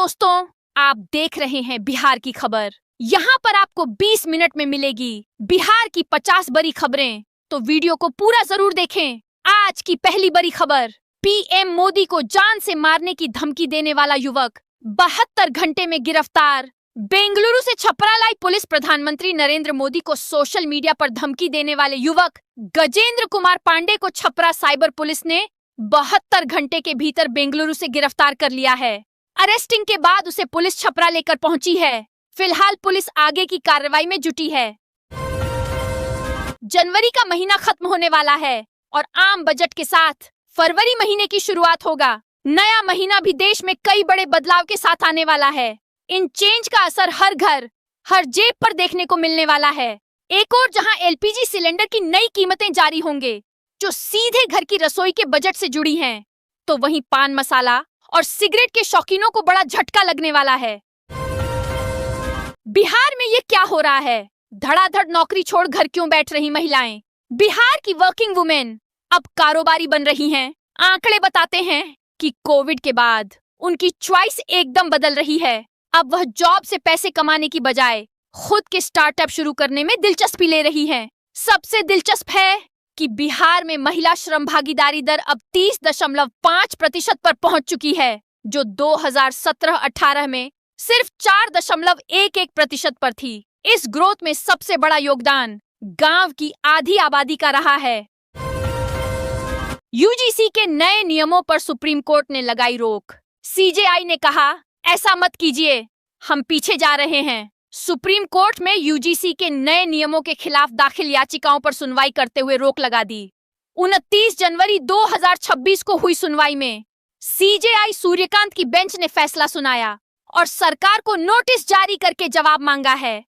दोस्तों, आप देख रहे हैं बिहार की खबर। यहाँ पर आपको 20 मिनट में मिलेगी बिहार की 50 बड़ी खबरें, तो वीडियो को पूरा जरूर देखें। आज की पहली बड़ी खबर, पीएम मोदी को जान से मारने की धमकी देने वाला युवक 72 घंटे में गिरफ्तार। बेंगलुरु से छपरा लाई पुलिस प्रधानमंत्री नरेंद्र मोदी को सोशल मीडिया पर धमकी देने वाले युवक गजेंद्र कुमार पांडे को छपरा साइबर पुलिस ने 72 घंटे के भीतर बेंगलुरु से गिरफ्तार कर लिया है। अरेस्टिंग के बाद उसे पुलिस छपरा लेकर पहुंची है। फिलहाल पुलिस आगे की कार्रवाई में जुटी है। जनवरी का महीना खत्म होने वाला है और आम बजट के साथ फरवरी महीने की शुरुआत होगा। नया महीना भी देश में कई बड़े बदलाव के साथ आने वाला है। इन चेंज का असर हर घर, हर जेब पर देखने को मिलने वाला है। एक और जहां एलपीजी सिलेंडर की नई कीमतें जारी होंगे, जो सीधे घर की रसोई के बजट से जुड़ी हैं, तो वहीं पान मसाला और सिगरेट के शौकीनों को बड़ा झटका लगने वाला है। बिहार में ये क्या हो रहा है? धड़ाधड़ नौकरी छोड़ घर क्यों बैठ रही महिलाएं? बिहार की वर्किंग वुमेन अब कारोबारी बन रही हैं। आंकड़े बताते हैं कि कोविड के बाद उनकी चॉइस एकदम बदल रही है। अब वह जॉब से पैसे कमाने की बजाय खुद के स्टार्टअप शुरू करने में दिलचस्पी ले रही हैं। सबसे दिलचस्प है कि बिहार में महिला श्रम भागीदारी दर अब 30.5% पर पहुंच चुकी है, जो 2017-18 में सिर्फ 4.11% पर थी। इस ग्रोथ में सबसे बड़ा योगदान गांव की आधी आबादी का रहा है। यूजीसी के नए नियमों पर सुप्रीम कोर्ट ने लगाई रोक। सीजेआई ने कहा, ऐसा मत कीजिए, हम पीछे जा रहे हैं। सुप्रीम कोर्ट में यूजीसी के नए नियमों के खिलाफ दाखिल याचिकाओं पर सुनवाई करते हुए रोक लगा दी। 29 जनवरी 2026 को हुई सुनवाई में सीजेआई सूर्यकांत की बेंच ने फैसला सुनाया और सरकार को नोटिस जारी करके जवाब मांगा है।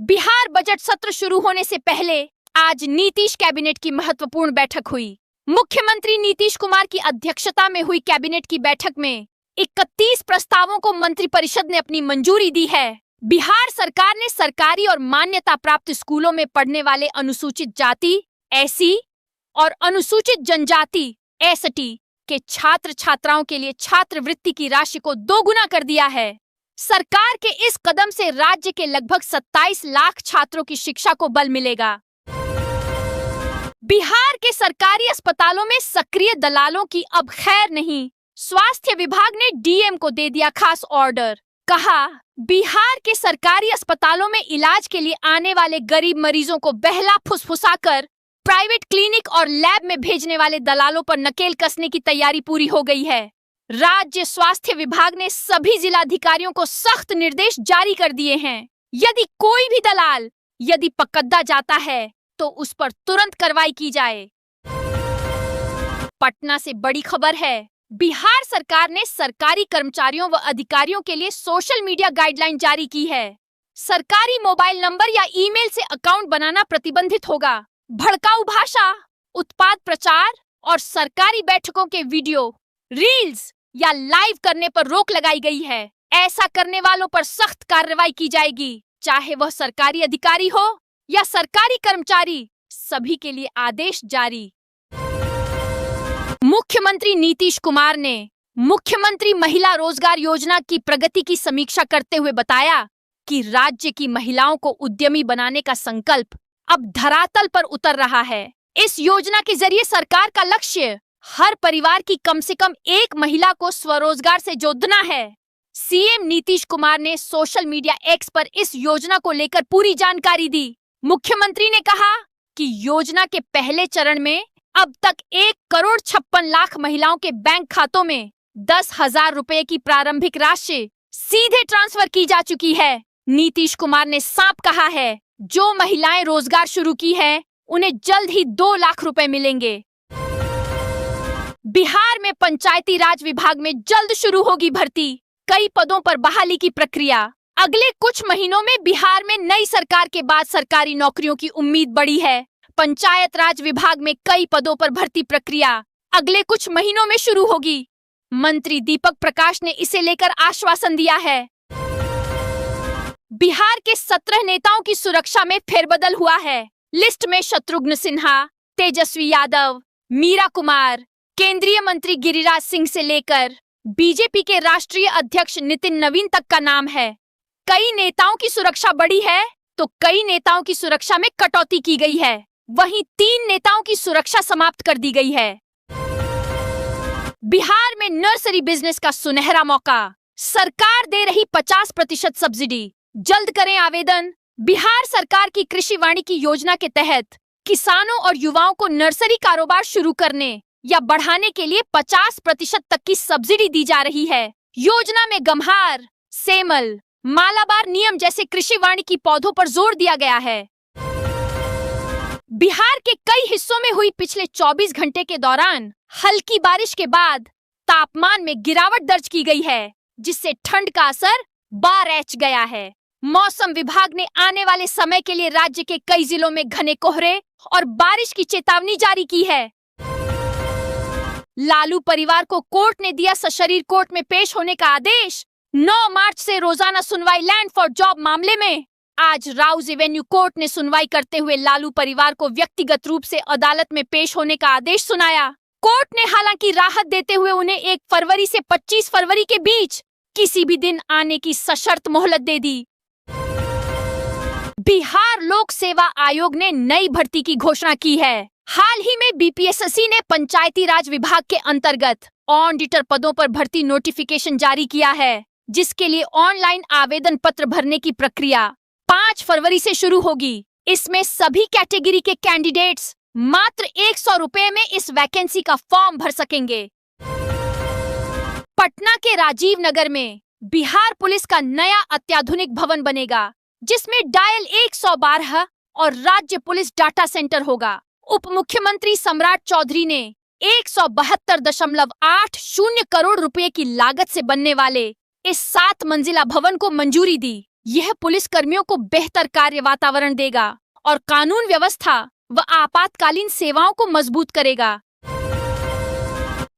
बिहार बजट सत्र शुरू होने से पहले आज नीतीश कैबिनेट की महत्वपूर्ण बैठक हुई। मुख्यमंत्री नीतीश कुमार की अध्यक्षता में हुई कैबिनेट की बैठक में 31 प्रस्तावों को मंत्रिपरिषद ने अपनी मंजूरी दी है। बिहार सरकार ने सरकारी और मान्यता प्राप्त स्कूलों में पढ़ने वाले अनुसूचित जाति एससी और अनुसूचित जनजाति एसटी के छात्र छात्राओं के लिए छात्रवृत्ति की राशि को दोगुना कर दिया है। सरकार के इस कदम से राज्य के लगभग 27 लाख छात्रों की शिक्षा को बल मिलेगा। बिहार के सरकारी अस्पतालों में सक्रिय दलालों की अब खैर नहीं। स्वास्थ्य विभाग ने डीएम को दे दिया खास ऑर्डर। कहा, बिहार के सरकारी अस्पतालों में इलाज के लिए आने वाले गरीब मरीजों को बहला फुसफुसाकर प्राइवेट क्लिनिक और लैब में भेजने वाले दलालों पर नकेल कसने की तैयारी पूरी हो गई है। राज्य स्वास्थ्य विभाग ने सभी जिलाधिकारियों को सख्त निर्देश जारी कर दिए हैं। यदि कोई भी दलाल यदि पकड़ा जाता है तो उस पर तुरंत कार्रवाई की जाए। पटना से बड़ी खबर है, बिहार सरकार ने सरकारी कर्मचारियों व अधिकारियों के लिए सोशल मीडिया गाइडलाइन जारी की है। सरकारी मोबाइल नंबर या ईमेल से अकाउंट बनाना प्रतिबंधित होगा। भड़काऊ भाषा, उत्पाद प्रचार और सरकारी बैठकों के वीडियो, रील्स या लाइव करने पर रोक लगाई गई है। ऐसा करने वालों पर सख्त कार्रवाई की जाएगी, चाहे वह सरकारी अधिकारी हो या सरकारी कर्मचारी। सभी के लिए आदेश जारी। मुख्यमंत्री नीतीश कुमार ने मुख्यमंत्री महिला रोजगार योजना की प्रगति की समीक्षा करते हुए बताया कि राज्य की महिलाओं को उद्यमी बनाने का संकल्प अब धरातल पर उतर रहा है। इस योजना के जरिए सरकार का लक्ष्य हर परिवार की कम से कम एक महिला को स्वरोजगार से जोड़ना है। सीएम नीतीश कुमार ने सोशल मीडिया एक्स पर इस योजना को लेकर पूरी जानकारी दी। मुख्यमंत्री ने कहा कि योजना के पहले चरण में अब तक 1,56,00,000 महिलाओं के बैंक खातों में 10,000 रुपए की प्रारंभिक राशि सीधे ट्रांसफर की जा चुकी है। नीतीश कुमार ने साफ कहा है, जो महिलाएं रोजगार शुरू की है उन्हें जल्द ही 2 लाख रुपए मिलेंगे। बिहार में पंचायती राज विभाग में जल्द शुरू होगी भर्ती। कई पदों पर बहाली की प्रक्रिया। अगले कुछ महीनों में बिहार में नई सरकार के बाद सरकारी नौकरियों की उम्मीद बढ़ी है। पंचायत राज विभाग में कई पदों पर भर्ती प्रक्रिया अगले कुछ महीनों में शुरू होगी। मंत्री दीपक प्रकाश ने इसे लेकर आश्वासन दिया है। बिहार के 17 नेताओं की सुरक्षा में फेरबदल हुआ है। लिस्ट में शत्रुघ्न सिन्हा, तेजस्वी यादव, मीरा कुमार, केंद्रीय मंत्री गिरिराज सिंह से लेकर बीजेपी के राष्ट्रीय अध्यक्ष नितिन नवीन तक का नाम है। कई नेताओं की सुरक्षा बढ़ी है तो कई नेताओं की सुरक्षा में कटौती की गई है। वहीं 3 नेताओं की सुरक्षा समाप्त कर दी गई है। बिहार में नर्सरी बिजनेस का सुनहरा मौका, सरकार दे रही 50% सब्सिडी, जल्द करें आवेदन। बिहार सरकार की कृषि वानिकी योजना के तहत किसानों और युवाओं को नर्सरी कारोबार शुरू करने या बढ़ाने के लिए 50% तक की सब्सिडी दी जा रही है। योजना में गम्हार, सेमल, मालाबार नियम जैसे कृषि वानिकी पौधों पर जोर दिया गया है। बिहार के कई हिस्सों में हुई पिछले 24 घंटे के दौरान हल्की बारिश के बाद तापमान में गिरावट दर्ज की गई है, जिससे ठंड का असर बारह गया है। मौसम विभाग ने आने वाले समय के लिए राज्य के कई जिलों में घने कोहरे और बारिश की चेतावनी जारी की है। लालू परिवार को कोर्ट ने दिया सशरीर कोर्ट में पेश होने का आदेश। 9 मार्च से रोजाना सुनवाई लैंड फॉर जॉब मामले में। आज राउज एवेन्यू कोर्ट ने सुनवाई करते हुए लालू परिवार को व्यक्तिगत रूप से अदालत में पेश होने का आदेश सुनाया। कोर्ट ने हालांकि राहत देते हुए उन्हें 1 फरवरी से 25 फरवरी के बीच किसी भी दिन आने की सशर्त मोहलत दे दी। बिहार लोक सेवा आयोग ने नई भर्ती की घोषणा की है। हाल ही में बीपीएससी ने पंचायती राज विभाग के अंतर्गत ऑडिटर पदों पर भर्ती नोटिफिकेशन जारी किया है, जिसके लिए ऑनलाइन आवेदन पत्र भरने की प्रक्रिया 5 फरवरी से शुरू होगी। इसमें सभी कैटेगरी के कैंडिडेट्स मात्र 100 रुपए में इस वैकेंसी का फॉर्म भर सकेंगे। पटना के राजीव नगर में बिहार पुलिस का नया अत्याधुनिक भवन बनेगा, जिसमें डायल 112 और राज्य पुलिस डाटा सेंटर होगा। उप मुख्यमंत्री सम्राट चौधरी ने 172.80 करोड़ रुपए की लागत से बनने वाले इस 7 मंजिला भवन को मंजूरी दी। यह पुलिस कर्मियों को बेहतर कार्य वातावरण देगा और कानून व्यवस्था व आपातकालीन सेवाओं को मजबूत करेगा।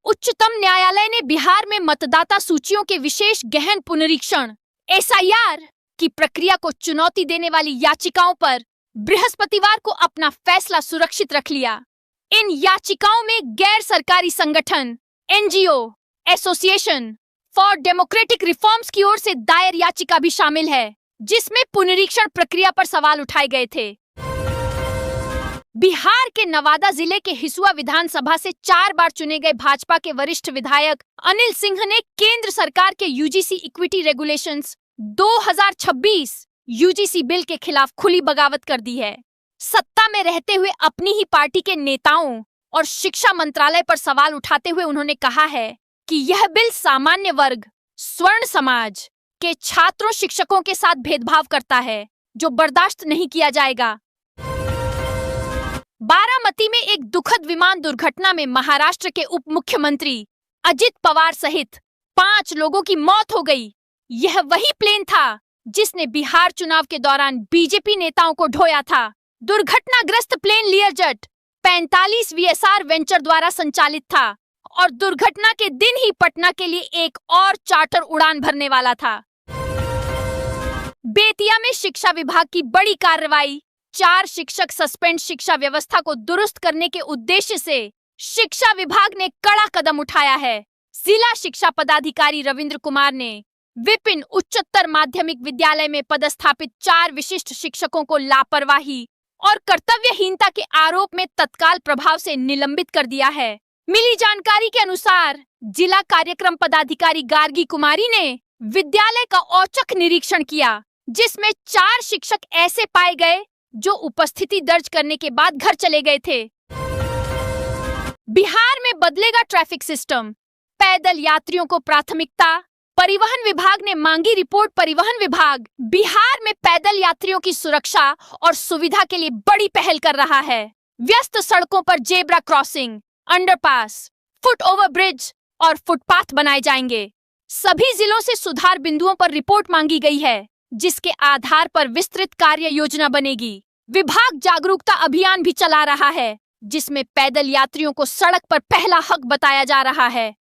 उच्चतम न्यायालय ने बिहार में मतदाता सूचियों के विशेष गहन पुनरीक्षण (एसआईआर) की प्रक्रिया को चुनौती देने वाली याचिकाओं पर बृहस्पतिवार को अपना फैसला सुरक्षित रख लिया। इन याचिकाओं में गैर सरकारी संगठन NGO association for democratic reforms की ओर से दायर याचिका भी शामिल है, जिसमें पुनरीक्षण प्रक्रिया पर सवाल उठाए गए थे। बिहार के नवादा जिले के हिसुआ विधानसभा से 4 बार चुने गए भाजपा के वरिष्ठ विधायक अनिल सिंह ने केंद्र सरकार के UGC equity regulations 2026 UGC bill के खिलाफ खुली बगावत कर दी है। सत्ता में रहते हुए अपनी ही पार्टी के नेताओं और शिक्षा मंत्रालय पर सवाल उठाते हुए उन्होंने कहा है कि यह बिल सामान्य वर्ग, स्वर्ण समाज के छात्रों शिक्षकों के साथ भेदभाव करता है, जो बर्दाश्त नहीं किया जाएगा। बारामती में एक दुखद विमान दुर्घटना में महाराष्ट्र के उप मुख्यमंत्री अजित पवार सहित 5 लोगों की मौत हो गई। यह वही प्लेन था जिसने बिहार चुनाव के दौरान बीजेपी नेताओं को ढोया था। दुर्घटनाग्रस्त प्लेन लियरजेट 45 वीएसआर वेंचर द्वारा संचालित था और दुर्घटना के दिन ही पटना के लिए एक और चार्टर उड़ान भरने वाला था। बेतिया में शिक्षा विभाग की बड़ी कार्रवाई। 4 शिक्षक सस्पेंड। शिक्षा व्यवस्था को दुरुस्त करने के उद्देश्य से शिक्षा विभाग ने कड़ा कदम उठाया है। जिला शिक्षा पदाधिकारी रविंद्र कुमार ने विपिन उच्चतर माध्यमिक विद्यालय में पदस्थापित 4 विशिष्ट शिक्षकों को लापरवाही और कर्तव्यहीनता के आरोप में तत्काल प्रभाव से निलंबित कर दिया है। मिली जानकारी के अनुसार जिला कार्यक्रम पदाधिकारी गार्गी कुमारी ने विद्यालय का औचक निरीक्षण किया, जिसमें 4 शिक्षक ऐसे पाए गए जो उपस्थिति दर्ज करने के बाद घर चले गए थे। बिहार में बदलेगा ट्रैफिक सिस्टम, पैदल यात्रियों को प्राथमिकता। परिवहन विभाग ने मांगी रिपोर्ट। परिवहन विभाग बिहार में पैदल यात्रियों की सुरक्षा और सुविधा के लिए बड़ी पहल कर रहा है। व्यस्त सड़कों पर zebra crossing, underpass, foot over bridge और फुटपाथ बनाए जाएंगे। सभी जिलों से सुधार बिंदुओं पर रिपोर्ट मांगी गई है, जिसके आधार पर विस्तृत कार्य योजना बनेगी। विभाग जागरूकता अभियान भी चला रहा है, जिसमें पैदल यात्रियों को सड़क पर पहला हक बताया जा रहा है।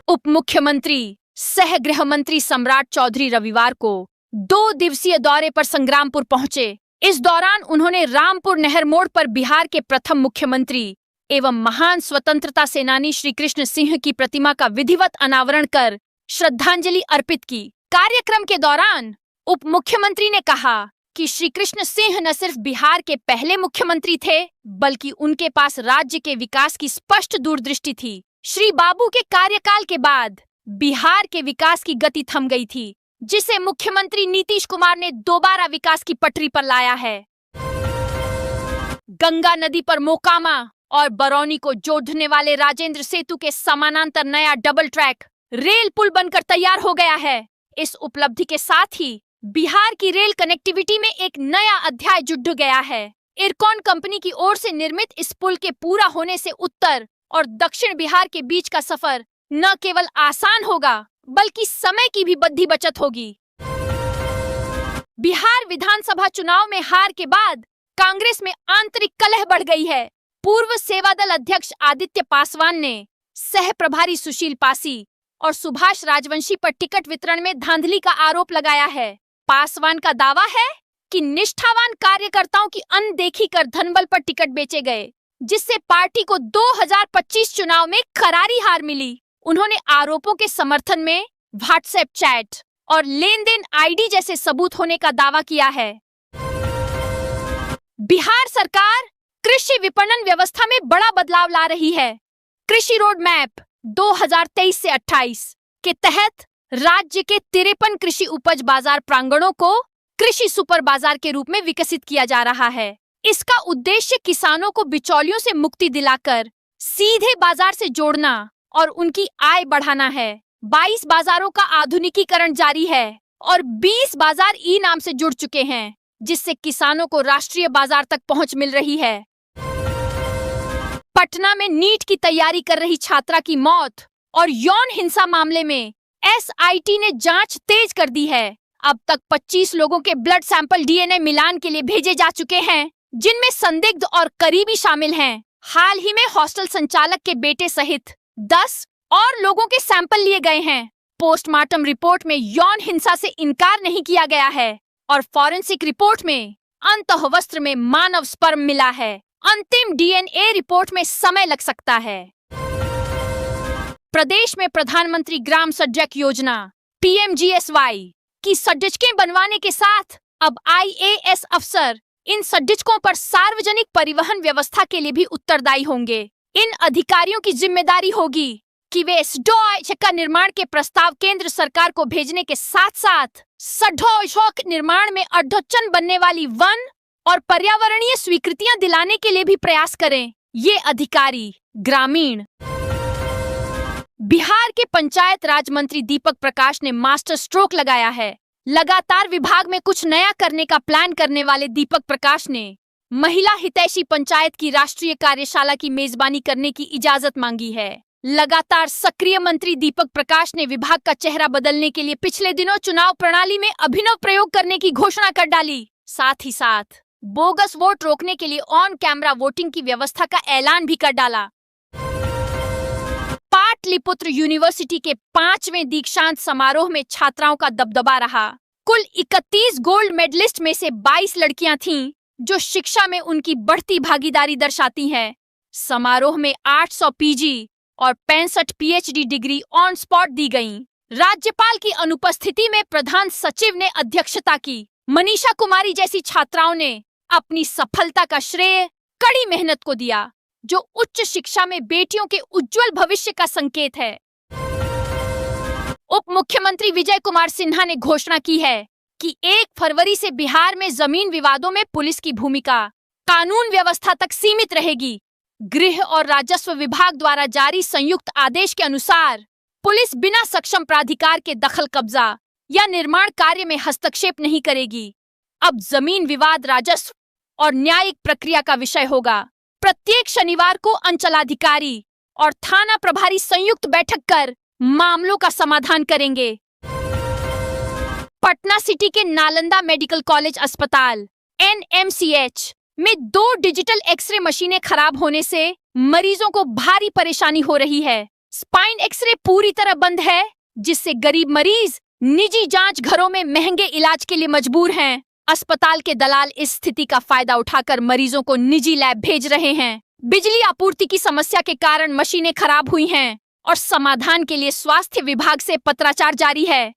उप मुख्यमंत्री सह गृह मंत्री सम्राट चौधरी रविवार को 2 दिवसीय दौरे पर संग्रामपुर पहुंचे। इस दौरान उन्होंने रामपुर नहर मोड़ पर बिहार के प्रथम मुख्यमंत्री एवं महान स्वतंत्रता सेनानी श्री कृष्ण सिंह की प्रतिमा का विधिवत अनावरण कर श्रद्धांजलि अर्पित की। कार्यक्रम के दौरान उप मुख्यमंत्री ने कहा कि श्री कृष्ण सिंह न सिर्फ बिहार के पहले मुख्यमंत्री थे, बल्कि उनके पास राज्य के विकास की स्पष्ट दूरदृष्टि थी। श्री बाबू के कार्यकाल के बाद बिहार के विकास की गति थम गई थी, जिसे मुख्यमंत्री नीतीश कुमार ने दोबारा विकास की पटरी पर लाया है। गंगा नदी पर मोकामा और बरौनी को जोड़ने वाले राजेंद्र सेतु के समानांतर नया डबल ट्रैक रेल पुल बनकर तैयार हो गया है। इस उपलब्धि के साथ ही बिहार की रेल कनेक्टिविटी में एक नया अध्याय जुड़ गया है। इरकॉन कंपनी की ओर से निर्मित इस पुल के पूरा होने से उत्तर और दक्षिण बिहार के बीच का सफर न केवल आसान होगा, बल्कि समय की भी बड़ी बचत होगी। बिहार विधानसभा चुनाव में हार के बाद कांग्रेस में आंतरिक कलह बढ़ गई है। पूर्व सेवा दल अध्यक्ष आदित्य पासवान ने सह प्रभारी सुशील पासी और सुभाष राजवंशी पर टिकट वितरण में धांधली का आरोप लगाया है। पासवान का दावा है कि निष्ठावान कार्यकर्ताओं की अनदेखी कर धनबल पर टिकट बेचे गए, जिससे पार्टी को 2025 चुनाव में करारी हार मिली। उन्होंने आरोपों के समर्थन में व्हाट्सएप चैट और लेन देन आईडी जैसे सबूत होने का दावा किया है। बिहार सरकार कृषि विपणन व्यवस्था में बड़ा बदलाव ला रही है। कृषि रोड मैप 2023 से 28 के तहत राज्य के 53 कृषि उपज बाजार प्रांगणों को कृषि सुपर बाजार के रूप में विकसित किया जा रहा है। इसका उद्देश्य किसानों को बिचौलियों से मुक्ति दिलाकर सीधे बाजार से जोड़ना और उनकी आय बढ़ाना है। 22 बाजारों का आधुनिकीकरण जारी है और 20 बाजार ई नाम से जुड़ चुके हैं, जिससे किसानों को राष्ट्रीय बाजार तक पहुंच मिल रही है। पटना में नीट की तैयारी कर रही छात्रा की मौत और यौन हिंसा मामले में एसआईटी ने जांच तेज कर दी है। अब तक 25 लोगों के ब्लड सैंपल डीएनए मिलान के लिए भेजे जा चुके हैं, जिनमें संदिग्ध और करीबी शामिल हैं। हाल ही में हॉस्टल संचालक के बेटे सहित 10 और लोगों के सैंपल लिए गए हैं। पोस्टमार्टम रिपोर्ट में यौन हिंसा से इनकार नहीं किया गया है और फॉरेंसिक रिपोर्ट में अंतःवस्त्र में मानव स्पर्म मिला है। अंतिम डीएनए रिपोर्ट में समय लग सकता है। प्रदेश में प्रधानमंत्री ग्राम सड़क योजना पीएमजीएसवाई की सड़कें बनवाने के साथ अब आईएएस अफसर इन सड़कों पर सार्वजनिक परिवहन व्यवस्था के लिए भी उत्तरदायी होंगे। इन अधिकारियों की जिम्मेदारी होगी कि वे सड़क का निर्माण के प्रस्ताव केंद्र सरकार को भेजने के साथ साथ सड़क निर्माण में अड़चन बनने वाली वन और पर्यावरणीय स्वीकृतियां दिलाने के लिए भी प्रयास करें। ये अधिकारी ग्रामीण। बिहार के पंचायत राज मंत्री दीपक प्रकाश ने मास्टर स्ट्रोक लगाया है। लगातार विभाग में कुछ नया करने का प्लान करने वाले दीपक प्रकाश ने महिला हितैषी पंचायत की राष्ट्रीय कार्यशाला की मेजबानी करने की इजाजत मांगी है। लगातार सक्रिय मंत्री दीपक प्रकाश ने विभाग का चेहरा बदलने के लिए पिछले दिनों चुनाव प्रणाली में अभिनव प्रयोग करने की घोषणा कर डाली। साथ ही साथ बोगस वोट रोकने के लिए ऑन कैमरा वोटिंग की व्यवस्था का ऐलान भी कर डाला। पाटलिपुत्र यूनिवर्सिटी के 5वें दीक्षांत समारोह में छात्राओं का दबदबा रहा। कुल 31 गोल्ड मेडलिस्ट में से 22 लड़कियां थीं, जो शिक्षा में उनकी बढ़ती भागीदारी दर्शाती हैं। समारोह में 800 पीजी और 65 पीएचडी डिग्री ऑन स्पॉट दी गईं। राज्यपाल की अनुपस्थिति में प्रधान सचिव ने अध्यक्षता की। मनीषा कुमारी जैसी छात्राओं ने अपनी सफलता का श्रेय कड़ी मेहनत को दिया, जो उच्च शिक्षा में बेटियों के उज्जवल भविष्य का संकेत है। उप मुख्यमंत्री विजय कुमार सिन्हा ने घोषणा की है कि 1 फरवरी से बिहार में जमीन विवादों में पुलिस की भूमिका कानून व्यवस्था तक सीमित रहेगी। गृह और राजस्व विभाग द्वारा जारी संयुक्त आदेश के अनुसार पुलिस बिना सक्षम प्राधिकार के दखल कब्जा या निर्माण कार्य में हस्तक्षेप नहीं करेगी। अब जमीन विवाद राजस्व और न्यायिक प्रक्रिया का विषय होगा। प्रत्येक शनिवार को अंचलाधिकारी और थाना प्रभारी संयुक्त बैठक कर मामलों का समाधान करेंगे। पटना सिटी के नालंदा मेडिकल कॉलेज अस्पताल एनएमसीएच में 2 डिजिटल एक्सरे मशीनें खराब होने से मरीजों को भारी परेशानी हो रही है। स्पाइन एक्सरे पूरी तरह बंद है, जिससे गरीब मरीज निजी जांच घरों में महंगे इलाज के लिए मजबूर हैं। अस्पताल के दलाल इस स्थिति का फायदा उठाकर मरीजों को निजी लैब भेज रहे हैं। बिजली आपूर्ति की समस्या के कारण मशीनें खराब हुई हैं और समाधान के लिए स्वास्थ्य विभाग से पत्राचार जारी है।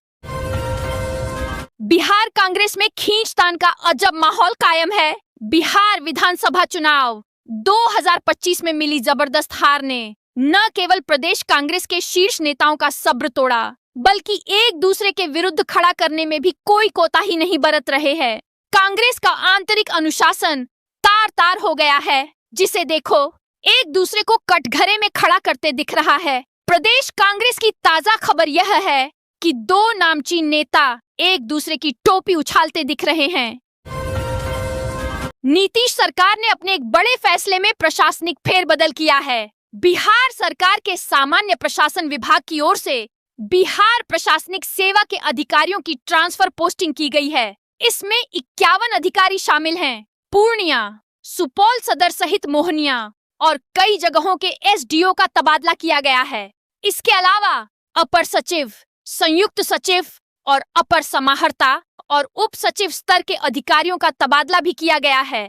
बिहार कांग्रेस में खींचतान का अजब माहौल कायम है। बिहार विधानसभा चुनाव 2025 में मिली जबरदस्त हार ने न केवल प्रदेश कांग्रेस के शीर्ष नेताओं का सब्र तोड़ा, बल्कि एक दूसरे के विरुद्ध खड़ा करने में भी कोई कोताही नहीं बरत रहे हैं। कांग्रेस का आंतरिक अनुशासन तार तार हो गया है, जिसे देखो एक दूसरे को कटघरे में खड़ा करते दिख रहा है। प्रदेश कांग्रेस की ताजा खबर यह है कि दो नामचीन नेता एक दूसरे की टोपी उछालते दिख रहे हैं। नीतीश सरकार ने अपने एक बड़े फैसले में प्रशासनिक फेरबदल किया है। बिहार सरकार के सामान्य प्रशासन विभाग की ओर से बिहार प्रशासनिक सेवा के अधिकारियों की ट्रांसफर पोस्टिंग की गई है। इसमें 51 अधिकारी शामिल हैं। पूर्णिया, सुपौल सदर सहित मोहनिया और कई जगहों के एसडीओ का तबादला किया गया है। इसके अलावा अपर सचिव, संयुक्त सचिव और अपर समाहर्ता और उप सचिव स्तर के अधिकारियों का तबादला भी किया गया है।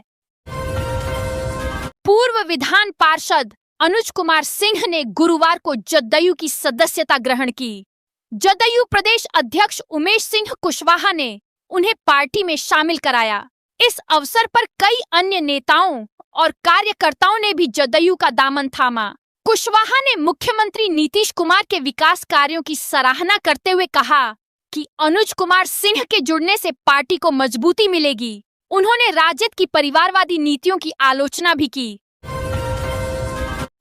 पूर्व विधान पार्षद अनुज कुमार सिंह ने गुरुवार को जदयू की सदस्यता ग्रहण की। जदयू प्रदेश अध्यक्ष उमेश सिंह कुशवाहा ने उन्हें पार्टी में शामिल कराया। इस अवसर पर कई अन्य नेताओं और कार्यकर्ताओं ने भी जदयू का दामन थामा। कुशवाहा ने मुख्यमंत्री नीतीश कुमार के विकास कार्यों की सराहना करते हुए कहा कि अनुज कुमार सिंह के जुड़ने से पार्टी को मजबूती मिलेगी। उन्होंने राजद की परिवारवादी नीतियों की आलोचना भी की।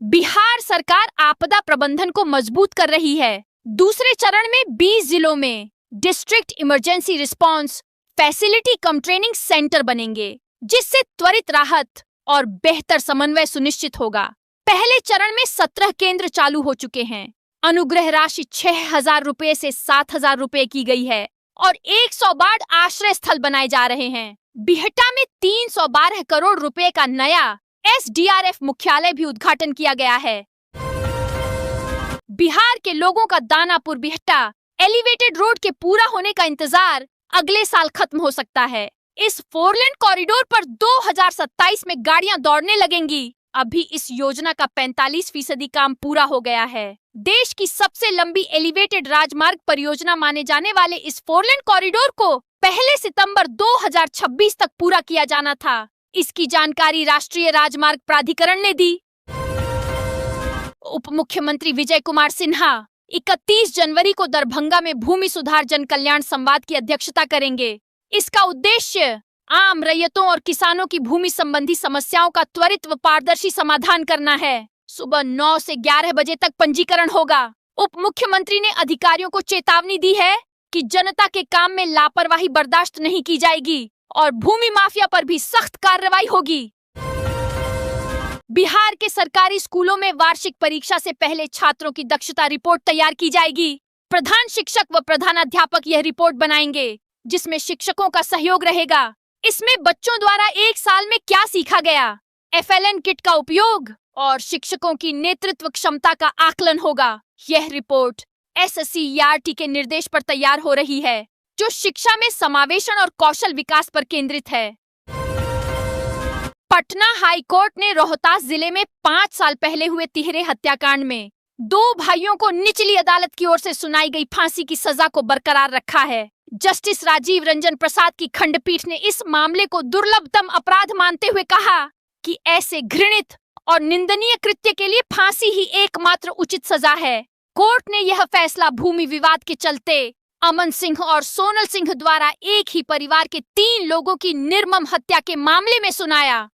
बिहार सरकार आपदा प्रबंधन को मजबूत कर रही है। दूसरे चरण में 20 जिलों में डिस्ट्रिक्ट इमरजेंसी रिस्पांस फैसिलिटी कम ट्रेनिंग सेंटर बनेंगे, जिससे त्वरित राहत और बेहतर समन्वय सुनिश्चित होगा। पहले चरण में 17 केंद्र चालू हो चुके हैं। अनुग्रह राशि 6,000 रुपए से 7,000 रुपए की गई है और 100 बाढ़ आश्रय स्थल बनाए जा रहे हैं। बिहटा में 312 करोड़ रुपए का नया एसडीआरएफ मुख्यालय भी उद्घाटन किया गया है। बिहार के लोगों का दानापुर बिहटा एलिवेटेड रोड के पूरा होने का इंतजार अगले साल खत्म हो सकता है। इस 4 लेन कॉरिडोर पर 2027 में गाड़ियां दौड़ने लगेंगी। अभी इस योजना का 45% काम पूरा हो गया है। देश की सबसे लंबी एलिवेटेड राजमार्ग परियोजना माने जाने वाले इस 4 लेन कॉरिडोर को पहले सितंबर 2026 तक पूरा किया जाना था। इसकी जानकारी राष्ट्रीय राजमार्ग प्राधिकरण ने दी। उप मुख्यमंत्री विजय कुमार सिन्हा 31 जनवरी को दरभंगा में भूमि सुधार जन कल्याण संवाद की अध्यक्षता करेंगे। इसका उद्देश्य आम रैयतों और किसानों की भूमि संबंधी समस्याओं का त्वरित व पारदर्शी समाधान करना है। सुबह 9 से 11 बजे तक पंजीकरण होगा। उप मुख्यमंत्री ने अधिकारियों को चेतावनी दी है कि जनता के काम में लापरवाही बर्दाश्त नहीं की जाएगी और भूमि माफिया पर भी सख्त कार्रवाई होगी। बिहार के सरकारी स्कूलों में वार्षिक परीक्षा से पहले छात्रों की दक्षता रिपोर्ट तैयार की जाएगी। प्रधान शिक्षक व प्रधानाध्यापक यह रिपोर्ट बनाएंगे, जिसमें शिक्षकों का सहयोग रहेगा। इसमें बच्चों द्वारा एक साल में क्या सीखा गया, FLN किट का उपयोग और शिक्षकों की नेतृत्व क्षमता का आकलन होगा। यह रिपोर्ट SSC-ERT के निर्देश पर तैयार हो रही है, जो शिक्षा में समावेशन और कौशल विकास पर केंद्रित है। पटना हाई कोर्ट ने रोहतास जिले में 5 साल पहले हुए तिहरे हत्याकांड में 2 भाइयों को निचली अदालत की ओर से सुनाई गई फांसी की सजा को बरकरार रखा है। जस्टिस राजीव रंजन प्रसाद की खंडपीठ ने इस मामले को दुर्लभतम अपराध मानते हुए कहा कि ऐसे घृणित और निंदनीय कृत्य के लिए फांसी ही एकमात्र उचित सजा है। कोर्ट ने यह फैसला भूमि विवाद के चलते अमन सिंह और सोनल सिंह द्वारा एक ही परिवार के 3 लोगों की निर्मम हत्या के मामले में सुनाया।